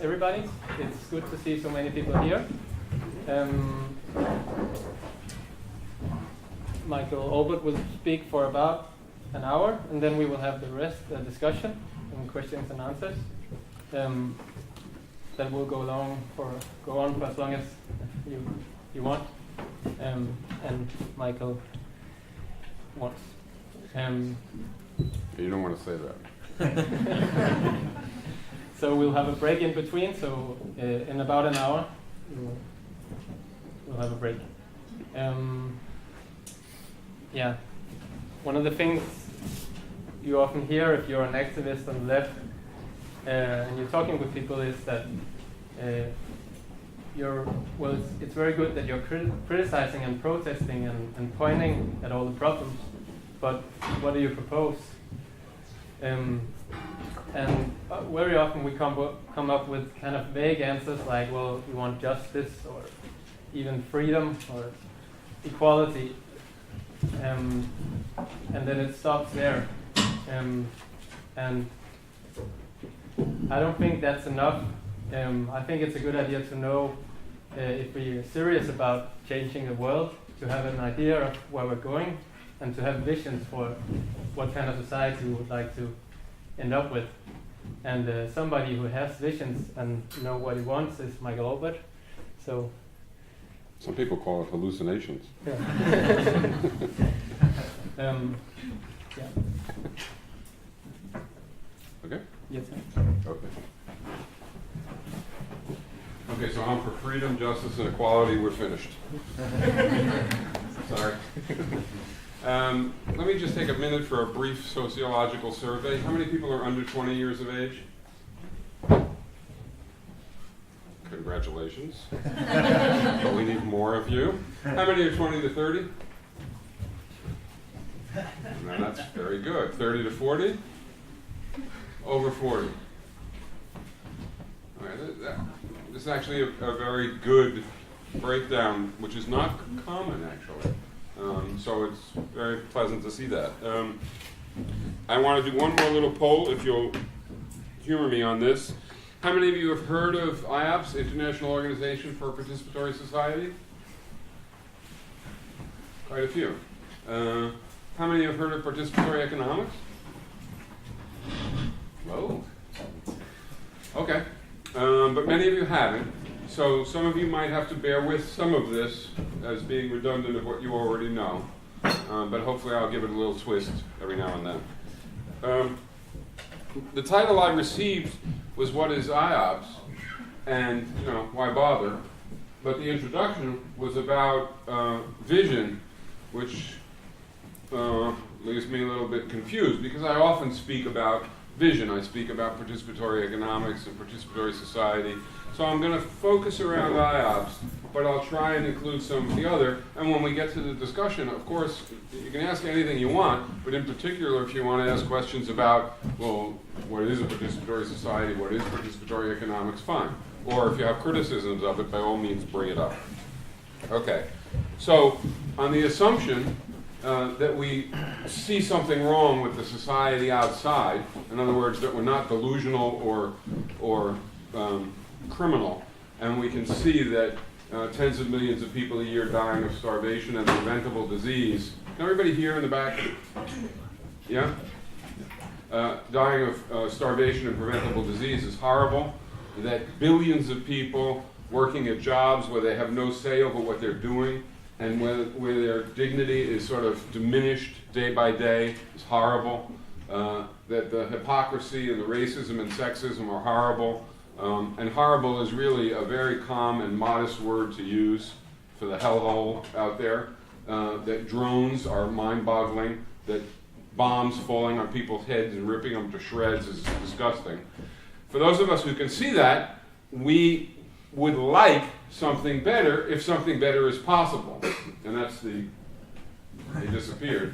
everybody. It's good to see so many people here. Michael Olbert will speak for about an hour, and then we will have the rest discussion and questions and answers. That will go on for as long as you want, and Michael wants. You don't want to say that. So we'll have a break in between. So in about an hour, we'll have a break. Yeah, one of the things you often hear if you're an activist on the left and you're talking with people is that it's very good that you're criticizing and protesting and pointing at all the problems, but what do you propose? And very often we come up with kind of vague answers like, well, we want justice or even freedom or equality, and then it stops there. And I don't think that's enough. I think it's a good idea to know if we are serious about changing the world, to have an idea of where we're going, and to have visions for what kind of society we would like to end up with. And somebody who has visions and know what he wants is Michael Olbert. So some people call it hallucinations. Yeah. Yeah. Okay? Yes, sir. Okay. Okay, so I'm for freedom, justice, and equality. We're finished. Sorry. Let me just take a minute for a brief sociological survey. How many people are under 20 years of age? Congratulations. But we need more of you. How many are 20 to 30? No, that's very good. 30 to 40? Over 40. All right, this is actually a very good breakdown, which is not common, actually. So it's very pleasant to see that. I want to do one more little poll, if you'll humor me on this. How many of you have heard of IOPS, International Organization for Participatory Society? Quite a few. How many have heard of participatory economics? Whoa. Okay. But many of you haven't. So some of you might have to bear with some of this as being redundant of what you already know. But hopefully I'll give it a little twist every now and then. The title I received was "What is IOPS?" and why bother? But the introduction was about vision, which leaves me a little bit confused because I often speak about vision. I speak about participatory economics and participatory society. So I'm going to focus around IOPS, but I'll try and include some of the other. And when we get to the discussion, of course, you can ask anything you want, but in particular, if you want to ask questions about, well, what is a participatory society, what is participatory economics, fine. Or if you have criticisms of it, by all means, bring it up. Okay, so on the assumption that we see something wrong with the society outside, in other words, that we're not delusional or criminal, and we can see that tens of millions of people a year dying of starvation and preventable disease. Everybody here in the back? Yeah? Dying of starvation and preventable disease is horrible. That billions of people working at jobs where they have no say over what they're doing and where their dignity is sort of diminished day by day is horrible. That the hypocrisy and the racism and sexism are horrible. And horrible is really a very calm and modest word to use for the hellhole out there. That drones are mind-boggling. That bombs falling on people's heads and ripping them to shreds is disgusting. For those of us who can see that, we would like something better if something better is possible. And that's they disappeared.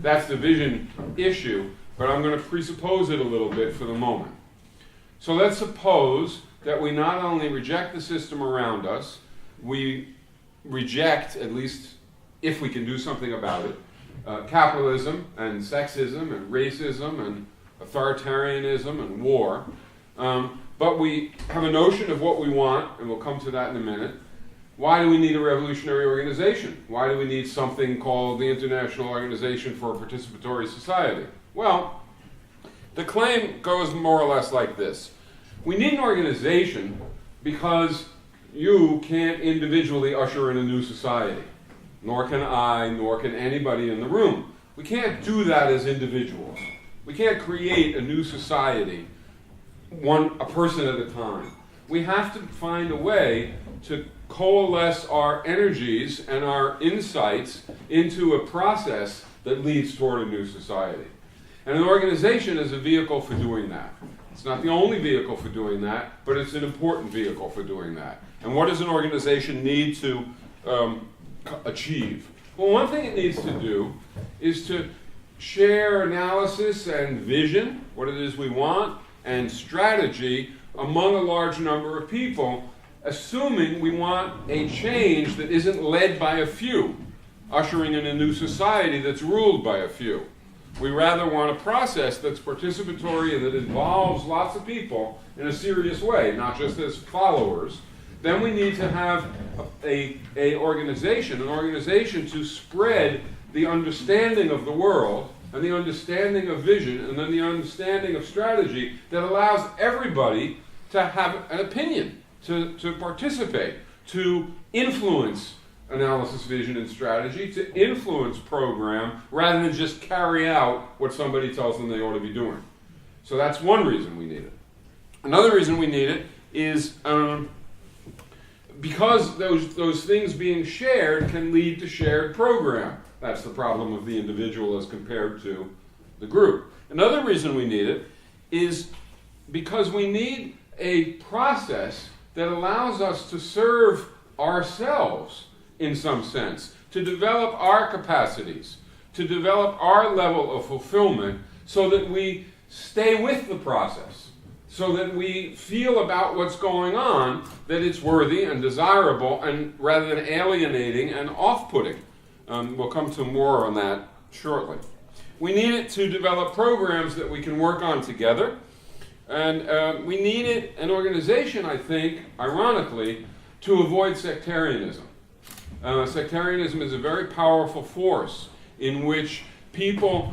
That's the vision issue, but I'm going to presuppose it a little bit for the moment. So let's suppose that we not only reject the system around us, we reject, at least if we can do something about it, capitalism and sexism and racism and authoritarianism and war. but we have a notion of what we want, and we'll come to that in a minute. Why do we need a revolutionary organization? Why do we need something called the International Organization for Participatory Society? Well, the claim goes more or less like this. We need an organization because you can't individually usher in a new society. Nor can I, nor can anybody in the room. We can't do that as individuals. We can't create a new society, a person at a time. We have to find a way to coalesce our energies and our insights into a process that leads toward a new society. And an organization is a vehicle for doing that. It's not the only vehicle for doing that, but it's an important vehicle for doing that. And what does an organization need to achieve? Well, one thing it needs to do is to share analysis and vision, what it is we want, and strategy among a large number of people, assuming we want a change that isn't led by a few, ushering in a new society that's ruled by a few. We rather want a process that's participatory and that involves lots of people in a serious way, not just as followers. Then we need to have an organization to spread the understanding of the world and the understanding of vision and then the understanding of strategy that allows everybody to have an opinion, to participate, to influence analysis, vision, and strategy, to influence program rather than just carry out what somebody tells them they ought to be doing. So that's one reason we need it. Another reason we need it is because those things being shared can lead to shared program. That's the problem of the individual as compared to the group. Another reason we need it is because we need a process that allows us to serve ourselves in some sense, to develop our capacities, to develop our level of fulfillment so that we stay with the process, so that we feel about what's going on that it's worthy and desirable and rather than alienating and off-putting. We'll come to more on that shortly. We need it to develop programs that we can work on together. And we needed an organization, I think, ironically, to avoid sectarianism. Sectarianism is a very powerful force in which people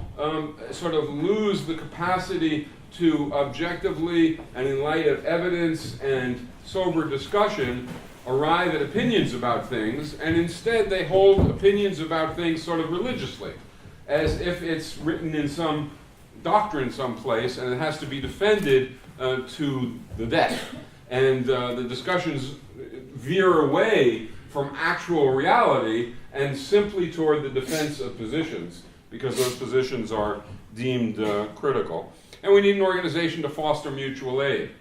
sort of lose the capacity to objectively and in light of evidence and sober discussion arrive at opinions about things, and instead they hold opinions about things sort of religiously, as if it's written in some doctrine someplace and it has to be defended to the death. And the discussions veer away from actual reality and simply toward the defense of positions, because those positions are deemed critical. And we need an organization to foster mutual aid.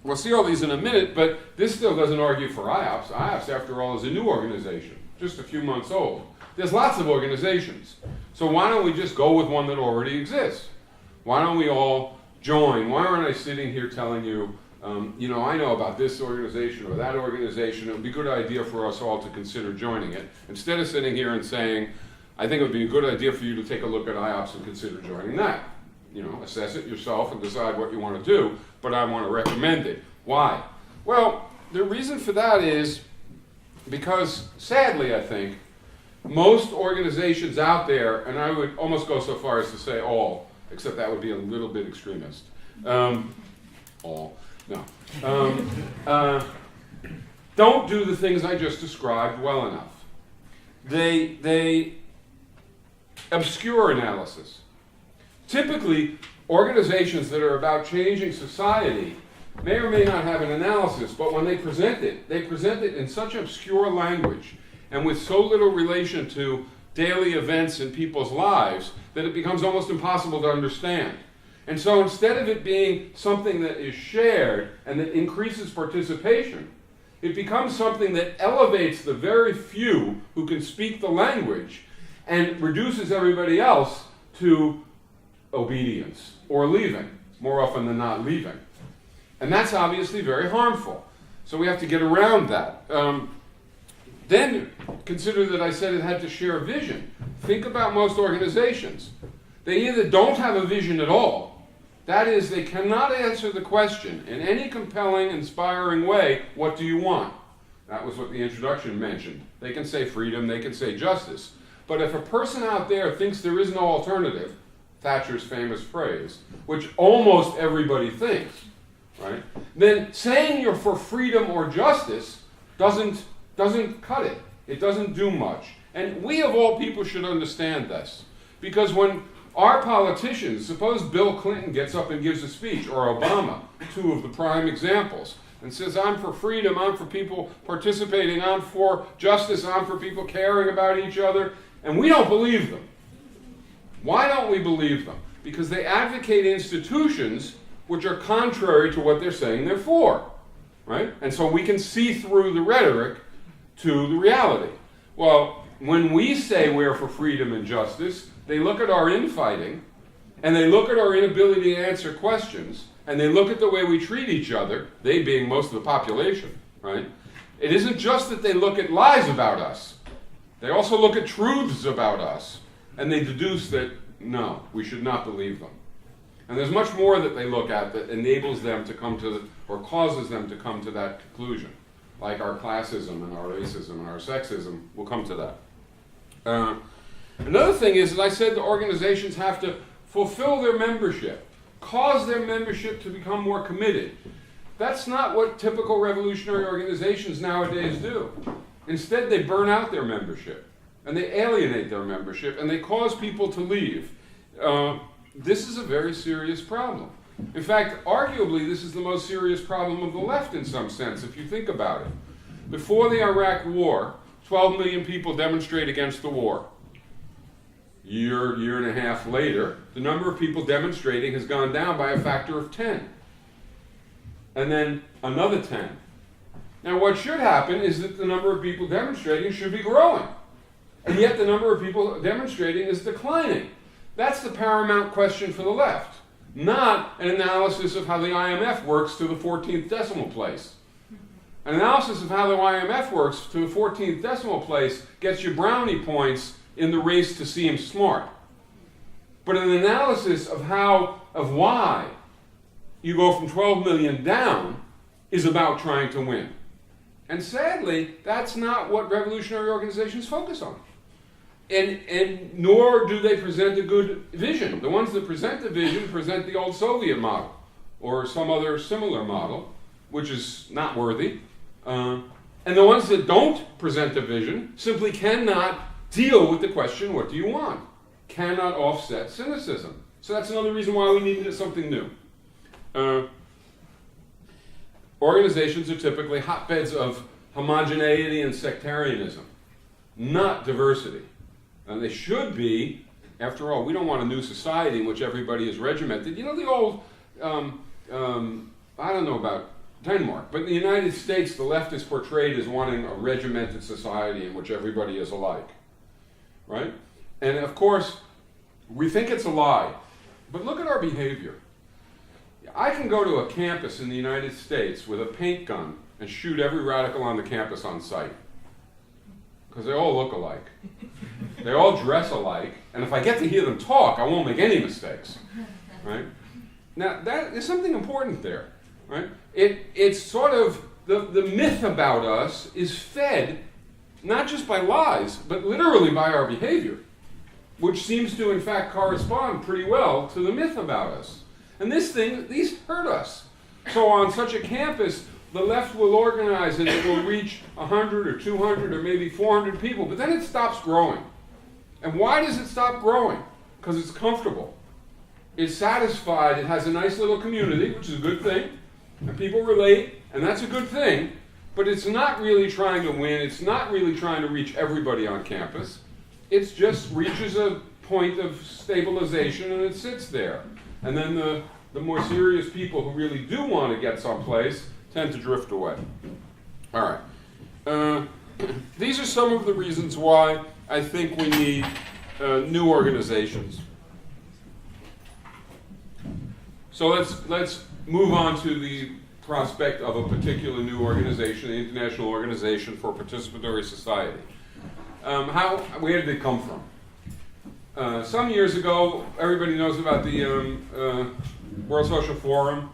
We'll see all these in a minute, but this still doesn't argue for IOPS. IOPS, after all, is a new organization, just a few months old. There's lots of organizations. So why don't we just go with one that already exists? Why don't we all join? Why aren't I sitting here telling you, I know about this organization or that organization. It would be a good idea for us all to consider joining it. Instead of sitting here and saying, I think it would be a good idea for you to take a look at IOPS and consider joining that. Assess it yourself and decide what you want to do, but I want to recommend it. Why? Well, the reason for that is because, sadly, I think, most organizations out there, and I would almost go so far as to say all, except that would be a little bit extremist. All. No. Don't do the things I just described well enough. They obscure analysis. Typically, organizations that are about changing society may or may not have an analysis, but when they present it in such obscure language and with so little relation to daily events in people's lives that it becomes almost impossible to understand. And so instead of it being something that is shared and that increases participation, it becomes something that elevates the very few who can speak the language and reduces everybody else to obedience or leaving, more often than not leaving. And that's obviously very harmful. So we have to get around that. Then consider that I said it had to share a vision. Think about most organizations. They either don't have a vision at all, That is, they cannot answer the question in any compelling, inspiring way, what do you want? That was what the introduction mentioned. They can say freedom, they can say justice. But if a person out there thinks there is no alternative, Thatcher's famous phrase, which almost everybody thinks, right? Then saying you're for freedom or justice doesn't cut it. It doesn't do much. And we of all people should understand this. Because when our politicians, suppose Bill Clinton gets up and gives a speech, or Obama, two of the prime examples, and says, I'm for freedom, I'm for people participating, I'm for justice, I'm for people caring about each other, and we don't believe them. Why don't we believe them? Because they advocate institutions which are contrary to what they're saying they're for, right? And so we can see through the rhetoric to the reality. Well, when we say we're for freedom and justice, they look at our infighting, and they look at our inability to answer questions, and they look at the way we treat each other, they being most of the population, right? It isn't just that they look at lies about us. They also look at truths about us, and they deduce that, no, we should not believe them. And there's much more that they look at that enables them to come to, or causes them to come to that conclusion. Like our classism and our racism and our sexism, we'll come to that. Another thing is, as I said, the organizations have to fulfill their membership, cause their membership to become more committed. That's not what typical revolutionary organizations nowadays do. Instead, they burn out their membership, and they alienate their membership, and they cause people to leave. This is a very serious problem. In fact, arguably, this is the most serious problem of the left in some sense, if you think about it. Before the Iraq War, 12 million people demonstrate against the war. Year and a half later, the number of people demonstrating has gone down by a factor of 10. And then another 10. Now, what should happen is that the number of people demonstrating should be growing. And yet the number of people demonstrating is declining. That's the paramount question for the left, not an analysis of how the IMF works to the 14th decimal place. An analysis of how the IMF works to the 14th decimal place gets you brownie points in the race to seem smart. But an analysis of why you go from 12 million down is about trying to win. And sadly, that's not what revolutionary organizations focus on. And nor do they present a good vision. The ones that present the vision present the old Soviet model or some other similar model, which is not worthy. And the ones that don't present a vision simply cannot deal with the question, what do you want? Cannot offset cynicism. So that's another reason why we needed something new. Organizations are typically hotbeds of homogeneity and sectarianism, not diversity. And they should be. After all, we don't want a new society in which everybody is regimented. You know the old, I don't know about Denmark, but in the United States, the left is portrayed as wanting a regimented society in which everybody is alike, right? And of course, we think it's a lie, but look at our behavior. I can go to a campus in the United States with a paint gun and shoot every radical on the campus on sight, because they all look alike. They all dress alike, and if I get to hear them talk, I won't make any mistakes, right? Now, there's something important there, right? It's sort of, the myth about us is fed not just by lies, but literally by our behavior, which seems to, in fact, correspond pretty well to the myth about us. And these hurt us. So on such a campus, the left will organize and it will reach 100 or 200 or maybe 400 people, but then it stops growing. And why does it stop growing? Because it's comfortable. It's satisfied. It has a nice little community, which is a good thing. And people relate, and that's a good thing. But it's not really trying to win. It's not really trying to reach everybody on campus. It just reaches a point of stabilization and it sits there. And then the more serious people who really do want to get someplace tend to drift away. All right. These are some of the reasons why I think we need new organizations. So let's move on to the prospect of a particular new organization, the International Organization for Participatory Society. Where did it come from? Some years ago, everybody knows about the World Social Forum,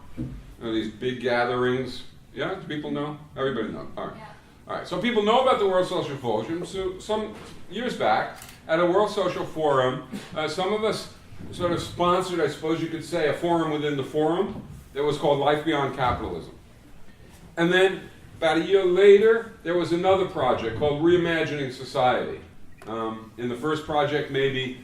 these big gatherings. Yeah, do people know? Everybody knows. All right. Yeah. All right. So people know about the World Social Forum. So some years back, at a World Social Forum, some of us sort of sponsored, I suppose you could say, a forum within the forum that was called Life Beyond Capitalism. And then about a year later, there was another project called Reimagining Society. In the first project, maybe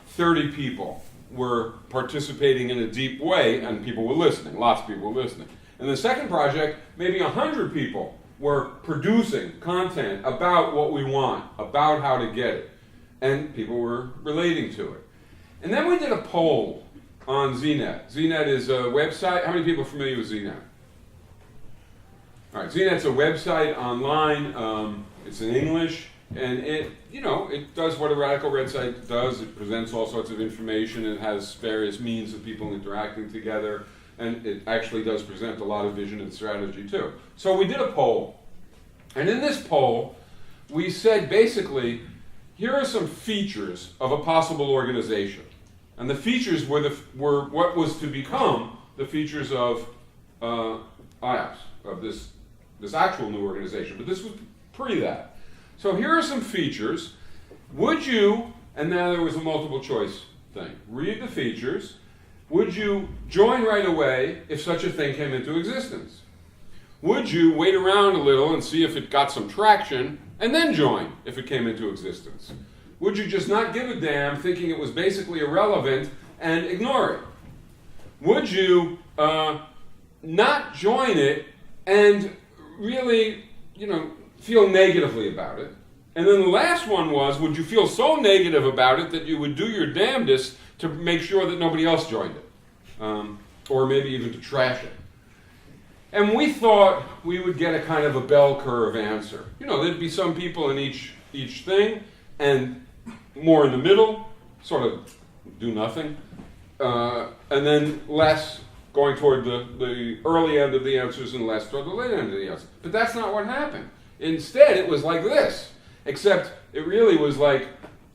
30 people were participating in a deep way, and people were listening. Lots of people were listening. In the second project, maybe 100 people were producing content about what we want, about how to get it, and people were relating to it. And then we did a poll on ZNet. ZNet is a website. How many people are familiar with ZNet? All right, ZNet's a website online. It's in English, and it does what a Radical Red site does. It presents all sorts of information. It has various means of people interacting together, and it actually does present a lot of vision and strategy too. So we did a poll, and in this poll, we said basically, here are some features of a possible organization, and the features were what was to become the features of IOPS, of this actual new organization, but this was pre that. So here are some features. Would you, and now there was a multiple choice thing, read the features. Would you join right away if such a thing came into existence? Would you wait around a little and see if it got some traction and then join if it came into existence? Would you just not give a damn, thinking it was basically irrelevant, and ignore it? Would you not join it and really, feel negatively about it? And then the last one was, would you feel so negative about it that you would do your damnedest to make sure that nobody else joined it? Or maybe even to trash it. And we thought we would get a kind of a bell curve answer. There'd be some people in each thing, and more in the middle, sort of do nothing, and then less going toward the early end of the answers and less toward the late end of the answers. But that's not what happened. Instead, it was like this, except it really was like,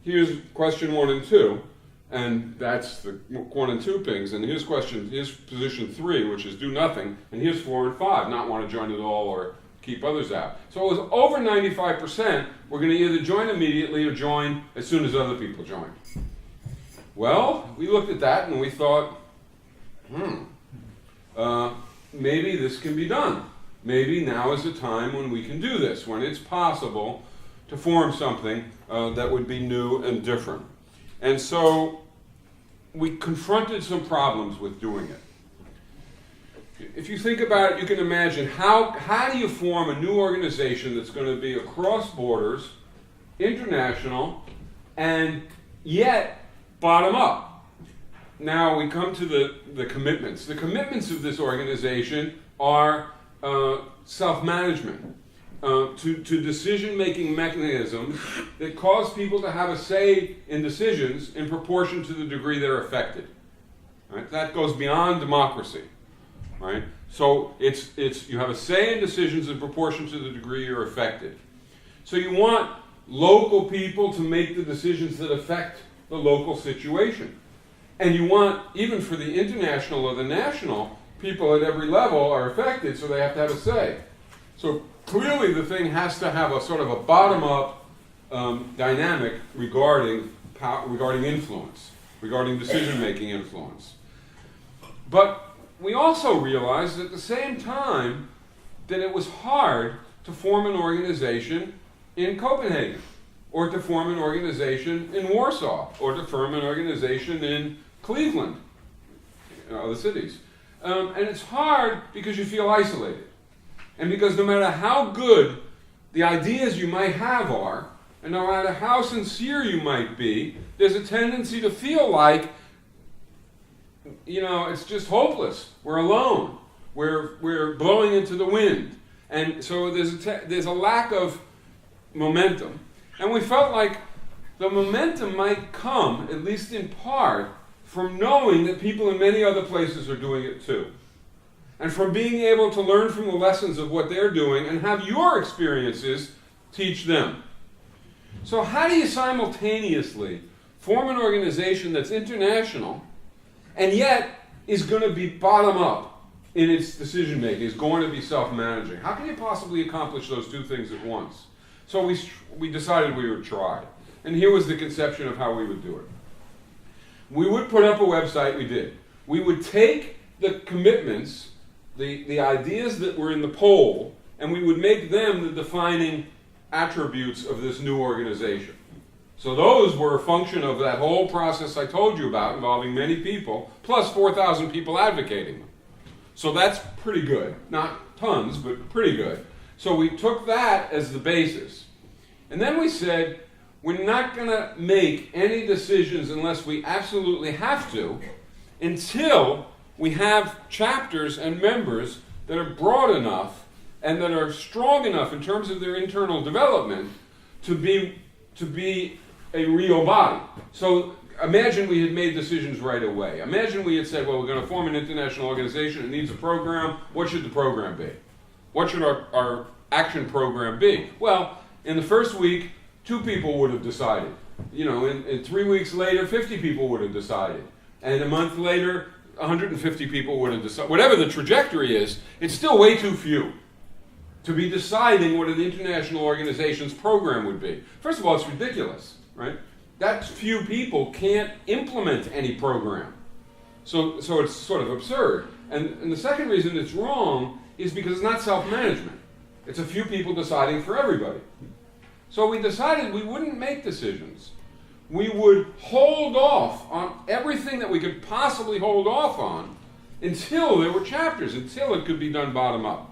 here's question 1 and 2, and that's the 1 and 2 pings, and here's position 3, which is do nothing, and here's 4 and 5, not want to join at all or keep others out. So it was over 95%, we're going to either join immediately or join as soon as other people join. Well, we looked at that and we thought, maybe this can be done. Maybe now is the time when we can do this, when it's possible to form something that would be new and different. And so we confronted some problems with doing it. If you think about it, you can imagine how do you form a new organization that's going to be across borders, international, and yet bottom up. Now we come to the commitments. The commitments of this organization are self-management, to decision-making mechanisms that cause people to have a say in decisions in proportion to the degree they're affected. Right? That goes beyond democracy. Right? So it's you have a say in decisions in proportion to the degree you're affected. So you want local people to make the decisions that affect the local situation. And you want, even for the international or the national, people at every level are affected, so they have to have a say. So clearly the thing has to have a sort of a bottom-up dynamic regarding influence, regarding decision-making influence. But we also realized at the same time that it was hard to form an organization in Copenhagen, or to form an organization in Warsaw, or to form an organization in Cleveland, other cities. And it's hard because you feel isolated. And because no matter how good the ideas you might have are, and no matter how sincere you might be, there's a tendency to feel like, it's just hopeless. We're alone. We're blowing into the wind. And so there's a lack of momentum. And we felt like the momentum might come, at least in part, from knowing that people in many other places are doing it too. And from being able to learn from the lessons of what they're doing and have your experiences teach them. So how do you simultaneously form an organization that's international and yet is going to be bottom up in its decision making, is going to be self-managing. How can you possibly accomplish those two things at once? So we decided we would try. And here was the conception of how we would do it. We would put up a website, we did. We would take the commitments, the ideas that were in the poll, and we would make them the defining attributes of this new organization. So those were a function of that whole process I told you about, involving many people, plus 4,000 people advocating them. So that's pretty good. Not tons, but pretty good. So we took that as the basis. And then we said, we're not going to make any decisions unless we absolutely have to, until we have chapters and members that are broad enough and that are strong enough in terms of their internal development to be a real body. So imagine we had made decisions right away. Imagine we had said, well, we're going to form an international organization. It needs a program. What should the program be? What should our action program be? Well, in the first week, 2 people would have decided. You know, in 3 weeks later, 50 people would have decided. And a month later, 150 people would have decided. Whatever the trajectory is, it's still way too few to be deciding what an international organization's program would be. First of all, it's ridiculous, right? That few people can't implement any program. So it's sort of absurd. And the second reason it's wrong is because it's not self-management. It's a few people deciding for everybody. So we decided we wouldn't make decisions. We would hold off on everything that we could possibly hold off on until there were chapters, until it could be done bottom up.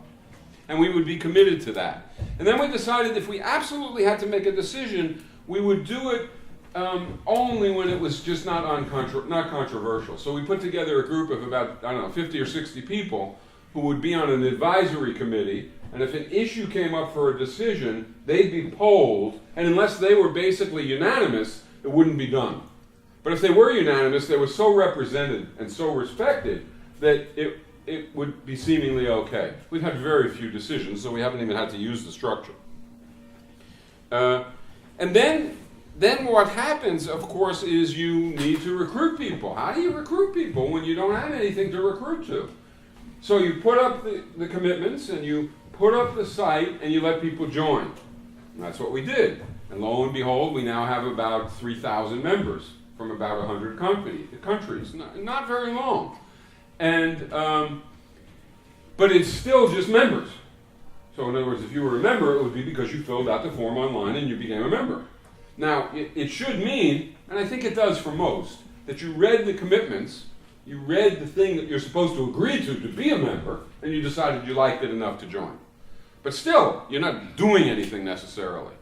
And we would be committed to that. And then we decided if we absolutely had to make a decision, we would do it only when it was just not controversial. So we put together a group of about, 50 or 60 people who would be on an advisory committee, and if an issue came up for a decision, they'd be polled, and unless they were basically unanimous, it wouldn't be done. But if they were unanimous, they were so represented and so respected that it would be seemingly okay. We've had very few decisions, so we haven't even had to use the structure. And then what happens, of course, is you need to recruit people. How do you recruit people when you don't have anything to recruit to? So you put up the commitments, and you put up the site, and you let people join. And that's what we did. And lo and behold, we now have about 3,000 members from about 100 countries. Not very long. And but it's still just members. So in other words, if you were a member, it would be because you filled out the form online and you became a member. Now, it should mean, and I think it does for most, that you read the commitments, you read the thing that you're supposed to agree to be a member, and you decided you liked it enough to join. But still, you're not doing anything necessarily.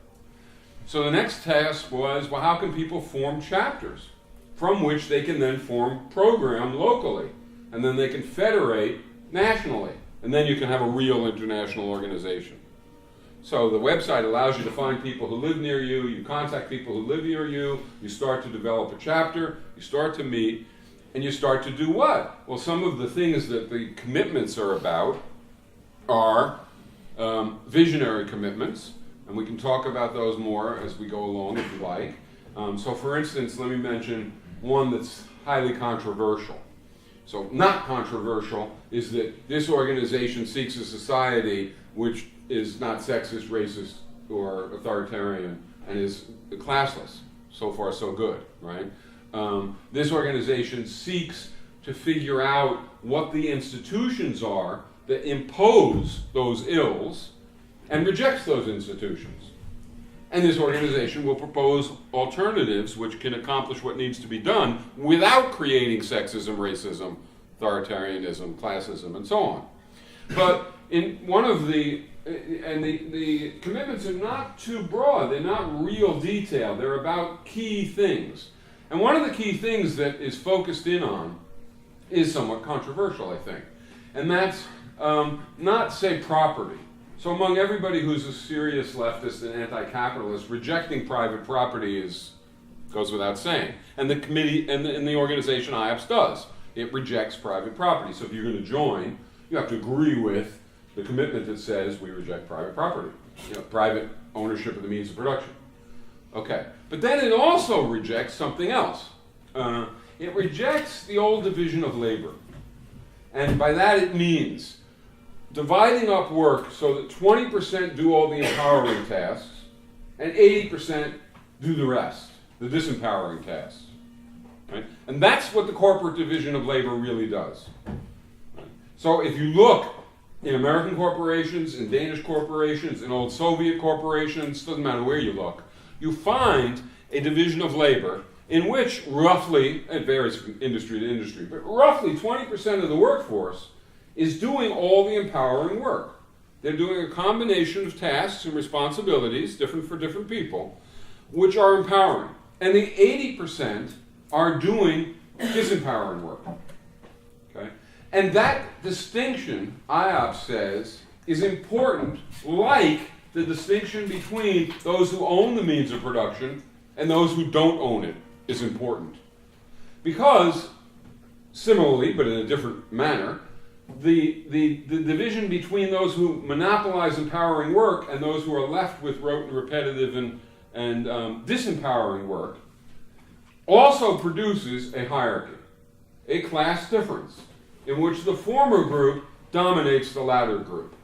So the next task was, well, how can people form chapters from which they can then form program locally, and then they can federate nationally, and then you can have a real international organization. So the website allows you to find people who live near you, you contact people who live near you, you start to develop a chapter, you start to meet, and you start to do what? Well, some of the things that the commitments are about are visionary commitments, and we can talk about those more as we go along if you like. So for instance, let me mention one that's highly controversial. So not controversial is that this organization seeks a society which is not sexist, racist, or authoritarian, and is classless. So far, so good, right? This organization seeks to figure out what the institutions are that impose those ills and rejects those institutions. And this organization will propose alternatives which can accomplish what needs to be done without creating sexism, racism, authoritarianism, classism, and so on. But in one of the commitments are not too broad, they're not real detail, they're about key things. And one of the key things that is focused in on is somewhat controversial, I think. And that's not, say, property. So among everybody who's a serious leftist and anti-capitalist, rejecting private property goes without saying. And the committee and the organization IOPS does. It rejects private property. So if you're going to join, you have to agree with the commitment that says we reject private property, private ownership of the means of production. Okay, but then it also rejects something else. It rejects the old division of labor. And by that it means dividing up work so that 20% do all the empowering tasks and 80% do the rest, the disempowering tasks. Right? And that's what the corporate division of labor really does. Right? So if you look in American corporations, in Danish corporations, in old Soviet corporations, doesn't matter where you look, you find a division of labor in which roughly, it varies from industry to industry, but roughly 20% of the workforce is doing all the empowering work. They're doing a combination of tasks and responsibilities, different for different people, which are empowering. And the 80% are doing disempowering work. Okay? And that distinction, IOPS says, is important, like the distinction between those who own the means of production and those who don't own it is important. Because, similarly, but in a different manner, the division between those who monopolize empowering work and those who are left with rote and repetitive and disempowering work also produces a hierarchy, a class difference, in which the former group dominates the latter group,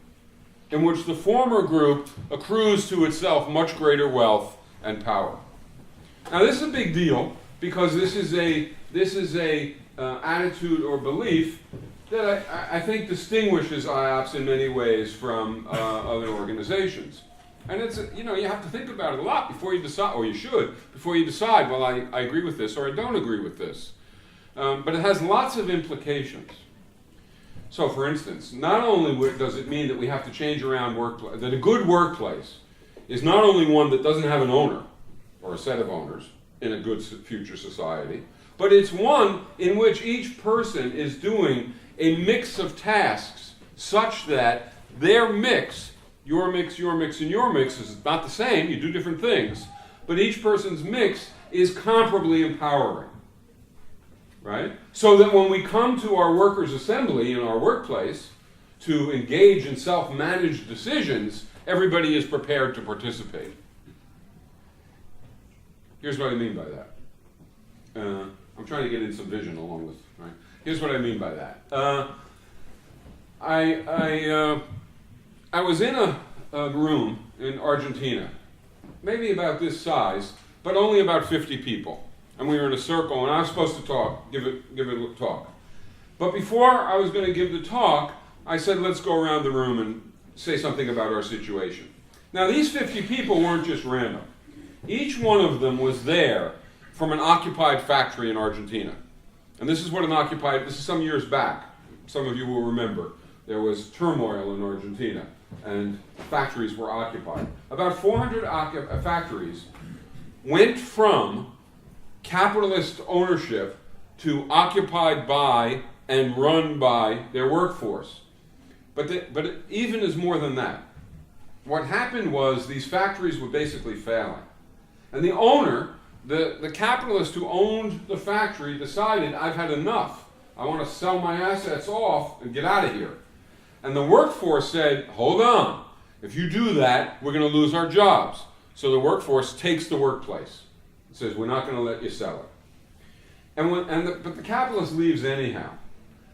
in which the former group accrues to itself much greater wealth and power. Now this is a big deal because this is a attitude or belief that I think distinguishes IOPS in many ways from other organizations. And it's, you have to think about it a lot before you decide, or you should, before you decide, well, I agree with this or I don't agree with this. But it has lots of implications. So, for instance, not only does it mean that we have to change around workplace, that a good workplace is not only one that doesn't have an owner or a set of owners in a good future society, but it's one in which each person is doing a mix of tasks such that their mix, your mix, your mix, and your mix is not the same, you do different things, but each person's mix is comparably empowering. Right? So that when we come to our workers' assembly in our workplace to engage in self-managed decisions, everybody is prepared to participate. Here's what I mean by that. I'm trying to get in some vision along with, right? Here's what I mean by that. I was in a room in Argentina, maybe about this size, but only about 50 people. And we were in a circle, and I was supposed to talk, give it a talk. But before I was going to give the talk, I said, let's go around the room and say something about our situation. Now, these 50 people weren't just random. Each one of them was there from an occupied factory in Argentina. And this is some years back. Some of you will remember. There was turmoil in Argentina, and factories were occupied. About 400 factories went from capitalist ownership to occupied by and run by their workforce. But it even is more than that. What happened was these factories were basically failing. And the owner, the capitalist who owned the factory, decided, I've had enough. I want to sell my assets off and get out of here. And the workforce said, hold on. If you do that, we're going to lose our jobs. So the workforce takes the workplace. It says, we're not going to let you sell it. But the capitalist leaves anyhow.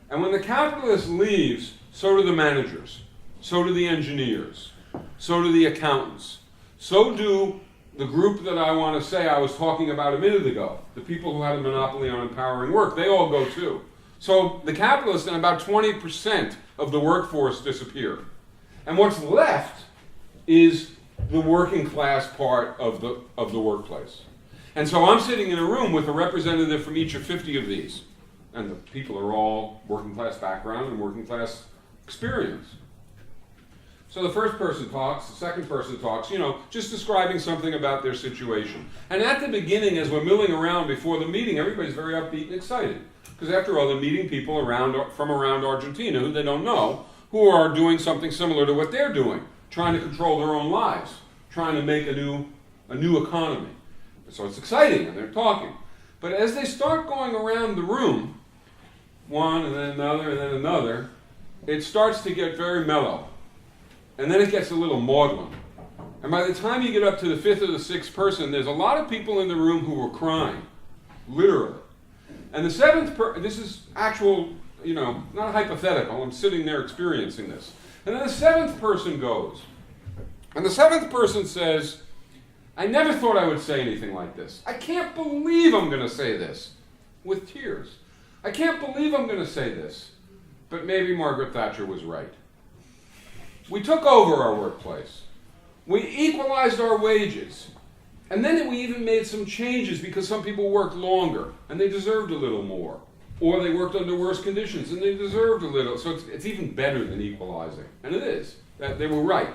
And when the capitalist leaves, so do the managers, so do the engineers, so do the accountants, so do the group that I want to say I was talking about a minute ago, the people who had a monopoly on empowering work, they all go too. So the capitalists and about 20% of the workforce disappear. And what's left is the working class part of the workplace. And so I'm sitting in a room with a representative from each of 50 of these. And the people are all working class background and working class experience. So the first person talks, the second person talks, just describing something about their situation. And at the beginning, as we're milling around before the meeting, everybody's very upbeat and excited. Because after all, they're meeting people from around Argentina who they don't know, who are doing something similar to what they're doing, trying to control their own lives, trying to make a new economy. So it's exciting, and they're talking. But as they start going around the room, one and then another and then another, it starts to get very mellow. And then it gets a little maudlin. And by the time you get up to the fifth or the sixth person, there's a lot of people in the room who were crying, literally. And the seventh this is actual you know, not hypothetical, I'm sitting there experiencing this. And then the seventh person goes. And the seventh person says, I never thought I would say anything like this. I can't believe I'm going to say this. With tears. I can't believe I'm going to say this. But maybe Margaret Thatcher was right. We took over our workplace. We equalized our wages. And then we even made some changes because some people worked longer and they deserved a little more. Or they worked under worse conditions and they deserved a little. So it's even better than equalizing. And it is. They were right.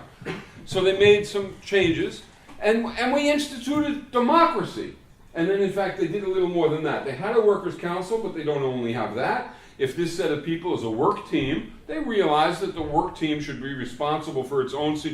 So they made some changes. And we instituted democracy. And then, in fact, they did a little more than that. They had a workers' council, but they don't only have that. If this set of people is a work team, they realized that the work team should be responsible for its own situation